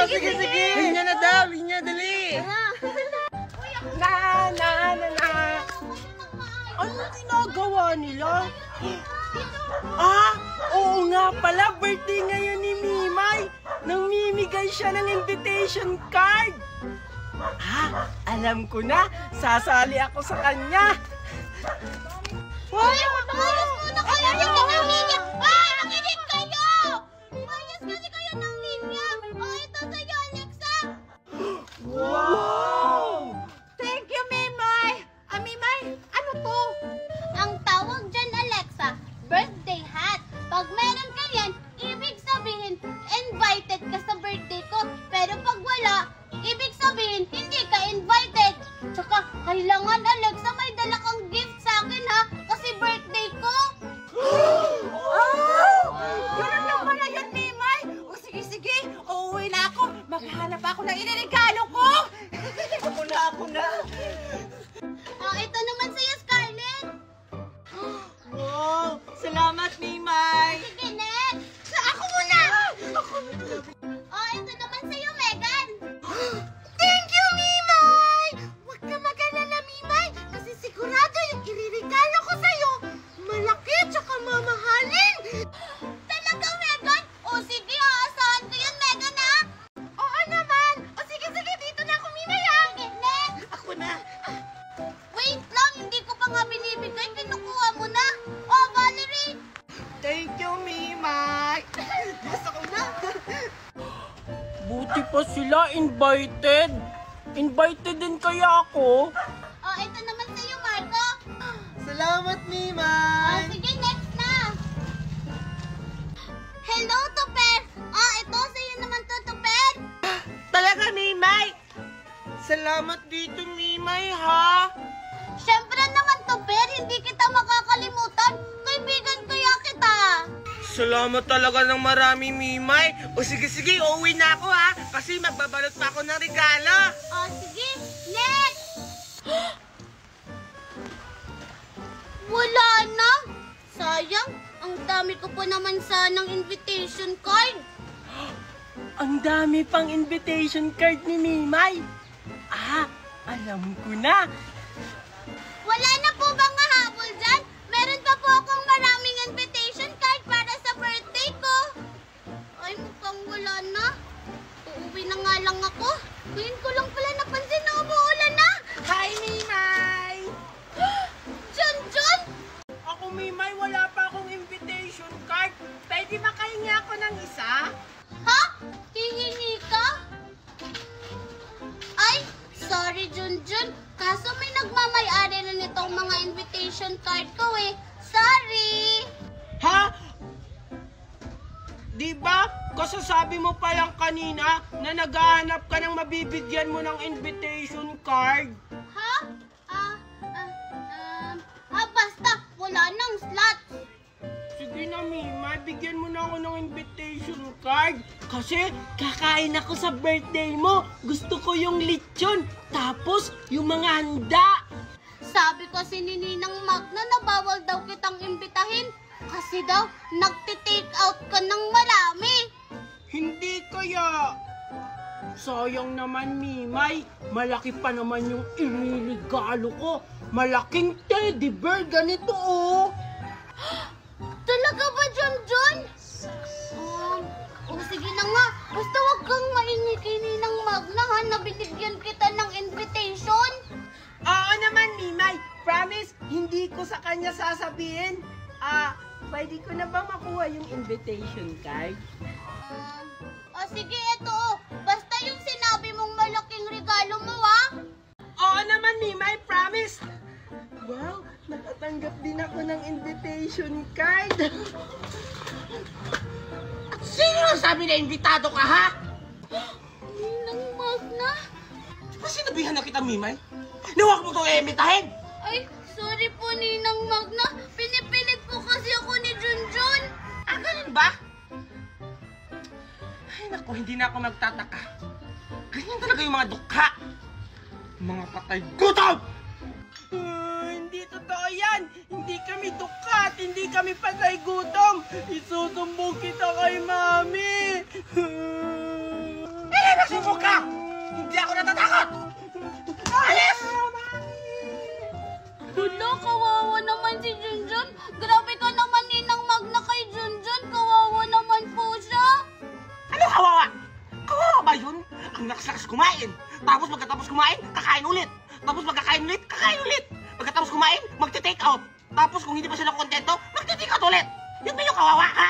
sige, sige. Linya na daw, linya, dali. Na. Ano ginagawa nila? Oo nga pala, birthday ngayon ni Mimay. Namimigay siya ng invitation card. Alam ko na, sasali ako sa kanya. Hoy, maayos muna kayo ng linya. Ay, makinig kayo! Maayos kasi kayo ng linya. Ito sa'yo, Alexa. Wow! Thank you, Mimay. Mimay, ano to? Ang tawag dyan, Alexa, birthday hat. Pag meron ka yan, ibig sabihin, invited ka sa birthday ko. Pero pag wala, ibig sabihin, hindi ka invited. Tsaka, kailangan, Alexa, may dala kang gift sa akin, ha? Kasi birthday ko. Ganun lang pala yun, Mimay. Sige. Uuwi na ako. Maghahanap ako ng iniregalo ko. Ako na. Ito naman sa'yo, Scarlett. Wow! Salamat, Mimay! Sige, next. Ako muna. Ito naman sa'yo, Megan. Thank you, Mimay. Huwag ka mag-alala, Mimay. Kasi sigurado yung iriregalo ko sa'yo, malaki tsaka mamahalin. Talaga, Megan? Sige, aasahan ko yan, Megan, ha? Oo naman. Sige, dito na ako, Mimay, ha? Sige, next. Ako na. Wait lang, hindi ko pa nga binibigay. Kinukuha mo na. Valerie. Thank you, Mimay! Gusto ko na! Buti pa sila invited. Invited din kaya ako. Ito naman sa'yo, Marco. Salamat, Mimay! Sige, next na. Hello, Tupper. Ito sa'yo naman to, Tupper. Talaga, Mimay! Salamat dito, Mimay, ha? Siyempre naman, Tupper. Hindi kita makakalimutan. Kaibigan kaya kita. Salamat talaga ng marami, Mimay. Sige, uuwi na ako, ha? Kasi magbabalot pa ako ng regalo. Sige, next. Wala na. Sayang, ang dami ko pa naman sanang invitation card. Ang dami pang invitation card ni Mimay. Alam ko na. Wala na po bang hahabol dyan? Meron pa po akong maraming invitation card para sa birthday ko. Ay, mukhang wala na. Uuwi na nga lang ako. Ngayon ko lang pala napansin na umuulan na. Hi, Mimay! John! Ako, Mimay, wala pa akong invitation card. Pwede makahingi ako ng isa? Ha? Hihingi ka? Ay, sorry, Junjun. Kaso may nagmamay-ari na nitong mga invitation card ko eh. Sorry! Ha? Diba? Kasasabi mo pa lang kanina na naghahanap ka ng mabibigyan mo ng invitation card. Ha? Basta, wala nang slot. Sige na, Mimay, bigyan mo na ako ng invitation card. Kasi kakain ako sa birthday mo. Gusto ko yung lechon, tapos yung mga handa. Sabi kasi ni Ninang Magna na bawal daw kitang imbitahin. Kasi daw, nagti-take out ka ng marami. Hindi kaya. Sayang naman, Mimay. Malaki pa naman yung iniregalo ko. Malaking teddy bear, ganito oh. Talaga ba, John? Sige na nga. Basta wag kang maingi kay Ninang Magna ha, na binigyan kita ng invitation. Oo naman, Mimay. Promise, hindi ko sa kanya sasabihin. Pwede ko na ba makuha yung invitation card? Sige, ito. Basta yung sinabi mong malaking regalo mo, ha? Oo naman, Mimay. Promise. Wow, nakatanggap din ako ng invitation card. Sino sabi na invitado ka, ha? Ninang Magna? Sinabihan na kita, Mimay. Nawag mo itong iimbitahin. Ay, sorry po, Ninang Magna. Pinipilit po kasi ako ni Junjun. Ganun ba? Ay, naku, hindi na ako magtataka. Ganyan talaga yung mga dukha. Mga patay gutom! Hindi totoo yan. Hindi kami dukat. Hindi kami patay gutom. Isusumbong kita kay Mami. Eh, magsubok ka! Hindi ako natatakot! Alis! Hala, kawawa naman si Junjun. Grabe ka naman, Ninang Magna, kay Junjun. Kawawa naman po siya. Ano kawawa? Kawawa ba yun? Ang lakas-lakas kumain. Tapos pagkatapos kumain, kakain ulit. Tapos pagkakain ulit, kakain ulit. Pagkatapos kumain, magte-take out. Tapos kung hindi pa sila kontento, magte-take out ulit. Yun ba yung kawawa ka?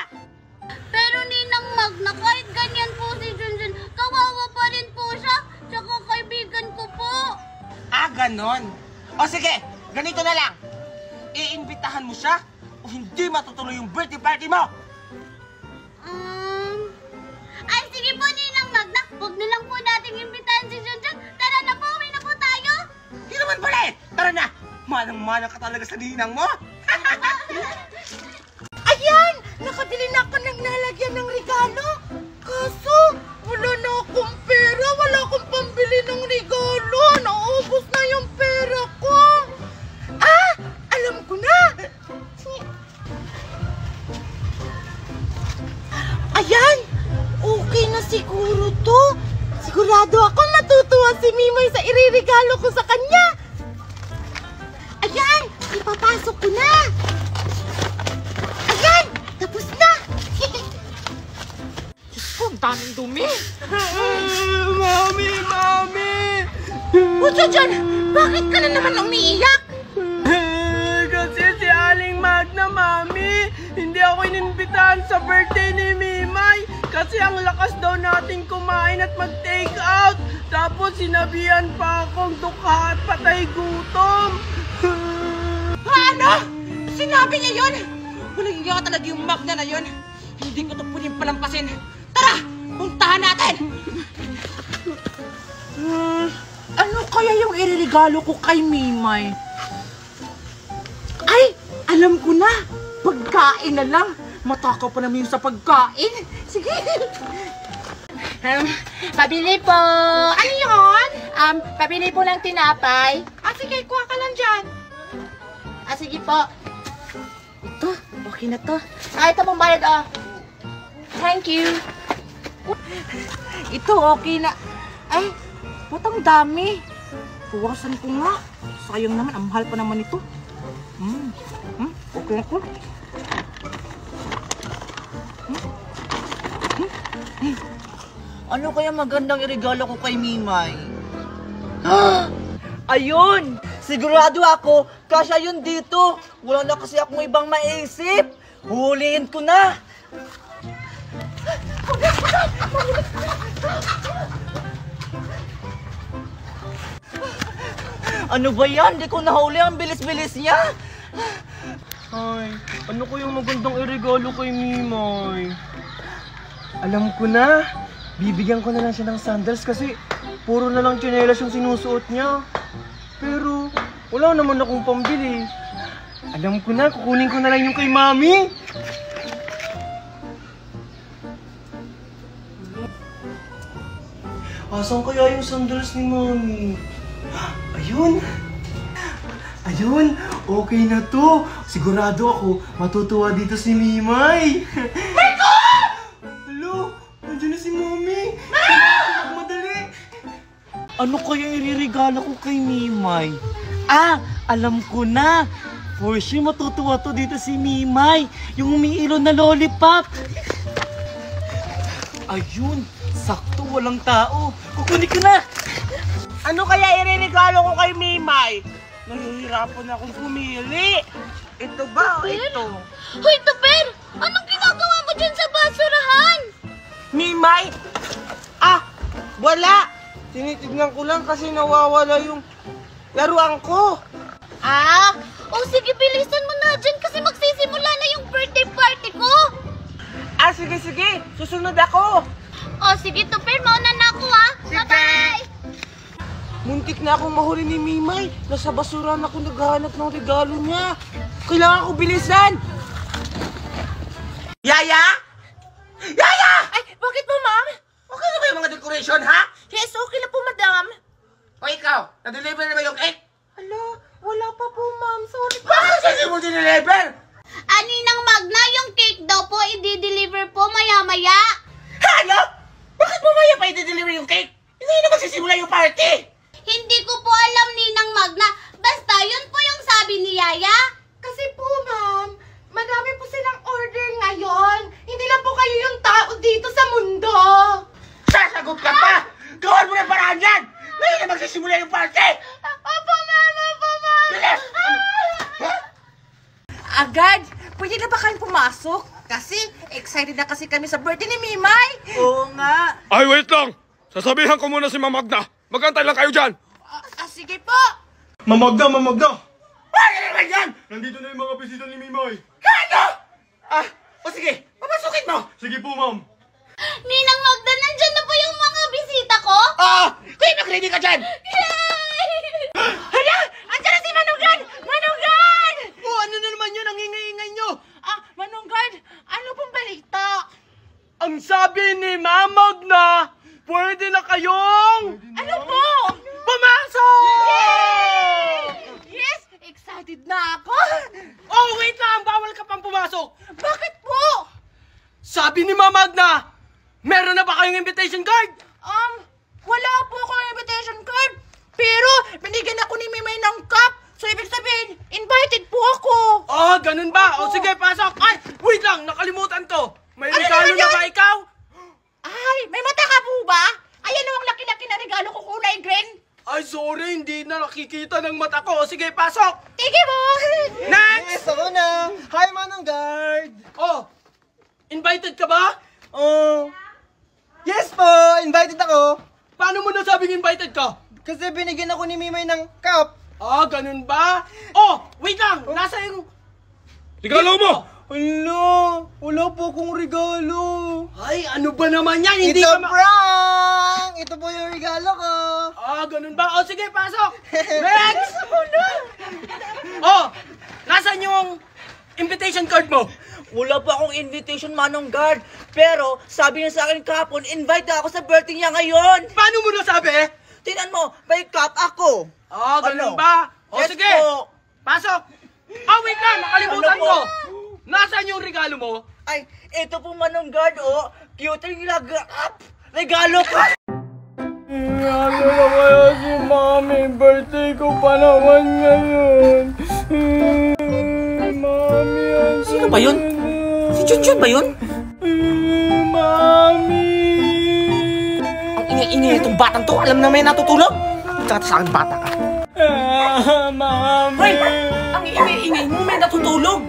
Pero Ninang Magna, kahit ganyan po si Junjun, kawawa pa rin po siya. Tsaka kaibigan ko po. Ah, ganon. O sige, ganito na lang. Iimbitahan mo siya o hindi matutuloy yung birthday party mo. Ay, sige po, Ninang Magna. Huwag na lang po nating imbitahan si Junjun. Tara na po, uwi na po tayo. Hindi naman pala eh. Tara na. Manang-manang ka talaga sa ninang mo. Ayan! Nakabili na ako ng lalagyan ng regalo. Kaso, wala na akong pera. Wala akong pambili ng regalo. Naubos na yung pera ko. Ah! Alam ko na! Ayan! Okay na siguro to. Sigurado ako matutuwa si Mimoy sa iririgalo ko sa kanya. Ayan! Ipapasok ko na. Ayan! Tapos na! Diyos ko, ang daming dumi. Mami, Mami! Puso dyan! Bakit ka na naman umiiyak? Kasi si Aling Magna, Mami, hindi ako inimbitahan sa birthday ni Mimay kasi ang lakas daw nating kumain at mag-take out. Tapos sinabihan pa akong dukha at patay gutom. Ano? Sinabi niya yun? Walang iya talaga yung Magna na yun. Hindi ko ito pwedeng palampasin. Tara! Puntahan natin! Ano kaya yung iririgalo ko kay Mimay? Ay! Alam ko na! Pagkain na lang! Matakaw pa naman yung sa pagkain! Sige! Pabili po. Ano yun? Pabili po ng tinapay. Sige, kuha ka lang dyan. Sige po. Ito, okay na to. Ito pong bayad, Thank you. Ito, okay na. Ay, ba't ang dami? Puwasan ko nga. Sayang naman, ang mahal pa naman ito. Okay ako. Ano kaya magandang irigalo ko kay Mimay? Ayun! Sigurado ako, kasya yun dito. Wala na kasi akong ibang maisip. Huliin ko na. Ano ba yan? Di ko nahuli. Ang bilis-bilis niya. Ay, ano ko yung magandang irigalo kay Mimay? Alam ko na. Bibigyan ko na lang siya ng sandals kasi puro na lang tsinelas yung sinusuot niya. Pero wala naman akong pambili. Alam ko na, kukunin ko na lang yung kay Mami. Asan kaya yung sandals ni Mami? Ayun! Ayun! Okay na to! Sigurado ako, matutuwa dito si Mimay! Marco! Hello? Nandiyan na si Mami! Madali! Ano kaya iririgalo ko kay Mimay? Alam ko na. For sure matutuwa to dito si Mimay. Yung umiilo na lollipop. Ayun, sakto walang tao. Kukunin ko na. Ano kaya iririgalo ko kay Mimay? Nahihirapan akong pumili. Ito ba o ito? Hoy, Tupper! Anong ginagawa mo dyan sa basurahan? Mimay? Wala. Tinitignan ko lang kasi nawawala yung laruan ko. Sige, bilisan mo na dyan kasi magsisimula na yung birthday party ko. Sige. Susunod ako. Sige, Tupper, mauna na ako, Bye-bye! Muntik na akong mahuli ni Mimay. Nasa basurahan ako naghahanap ng regalo niya. Kailangan ko bilisan. Yaya? Yaya! Ay, bakit po, ma'am? Okay na ba yung mga decoration, ha? Yes, okay na po, madam. O ikaw, na-deliver na ba yung cake? Hala, wala pa po, ma'am. Sorry po. Bakit hindi mo dineliver? Ninang Magna, yung cake daw po, i-deliver po maya-maya. Ano? Bakit mamaya pa i-deliver yung cake? Hindi na magsisimula yung party! Hindi ko po alam, Ninang Magna. Basta yun po yung sabi ni Yaya. Kasi po, ma'am, madami po silang order ngayon. Hindi lang po kayo yung tao dito sa mundo. Sasagot ka pa! Gawan mo na paraan yan! Ngayon na magsisimula yung party! Opo, ma'am! Opo, ma'am! Bilis! Ano? Ha? Agad! Pwede na ba kayong pumasok? Kasi excited na kasi kami sa birthday ni Mimay. Oo nga. Ay, wait lang! Sasabihan ko muna si Ma'am Magna. Magantay lang kayo dyan! Sige po. Mamagda, mamagda! Ano naman yan? Nandito na yung mga bisita ni Mimay. Ano? O sige, papasukin mo! Sige po, ma'am. Ninang Magna, nandyan na po yung mga bisita ko. Kaya mag-ready ka dyan! Yay! Hala! Andiyan na si Manunggad! Manunggad! Oh, ano na naman yun? Ang ingay-ingay nyo! Manunggad, ano pong balita? Ang sabi ni Ma'am Magna, pwede na kayong... Ano po? Pumasok! Yes! Excited na ako! Oh, wait lang! Bawal ka pang pumasok! Bakit po? Sabi ni Ma'am Magna, meron na ba kayong invitation card? Wala po akong invitation card. Pero, binigyan ako ni Mimay ng cup. So, ibig sabihin, invited po ako. Oh, ganun ba? O sige, pasok! Ay, wait lang! Nakalimutan ko! May Ano regalo naman na yun? ba ikaw? Ay, may mata ka po ba? Ayan o ang laki-laki na regalo ko, kulay green. Ay, sorry, hindi na nakikita ng mata ko. O sige, pasok! Tige mo! Next! Ako na! Hi, Manong Guard! Oh, invited ka ba? Oh, yes po! Invited ako! Paano mo nasabing invited ka? Kasi binigyan ako ni Mimay ng cup! Ah, ganun ba? Oh, wait lang! Nasa yung... Regalo mo! Hala! Wala po akong regalo! Ay, ano ba naman yan? Hindi It's ka a prank! Ito po yung regalo ko! Ah, ganun ba? O sige, pasok! Next! Oh, nasan yung invitation card mo? Wala pa akong invitation, Manong Guard. Pero, sabi niya sa akin kahapon, invite ako sa birthday niya ngayon. Paano mo nasabi? Tingnan mo, may cup ako. Ah, ganun Ano? ba? O Yes sige, po. pasok! Ah, wait lang! Nakalimutan Ano po? ko! Nasaan yung regalo mo? Ay, ito po, Manong Guard, oh. Cute yung regalo ko. Ano na kaya si Mami? Birthday ko pa naman ngayon. Mami, Sino ba yun? Si Junjun ba yun? Mami! Ang ingay-ingay itong batang to. Alam na may natutulog. Tsaka sa akin bata ka. Mami! Hoy! Ang ingay-ingay mo may natutulog.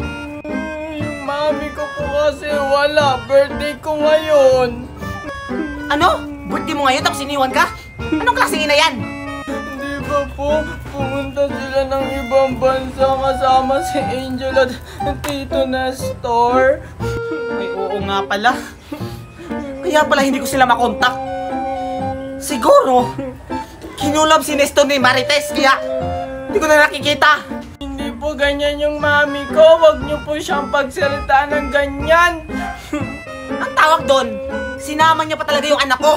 Yung mami ko po kasi wala. Birthday ko ngayon. Ano? Birthday mo ngayon tapos iniwan ka? Anong klaseng ina yan? Di ba po, pumunta sila ng ibang bansa kasama si Angel at Tito Nestor? Ay, oo nga pala. Kaya pala hindi ko sila makontak. Siguro, kinulab si Nestor ni Marites kaya hindi ko na nakikita. Hindi po ganyan yung mami ko. Huwag niyo po siyang pagsalitaan ng ganyan. Ang tawag doon, sinama niya pa talaga yung anak ko.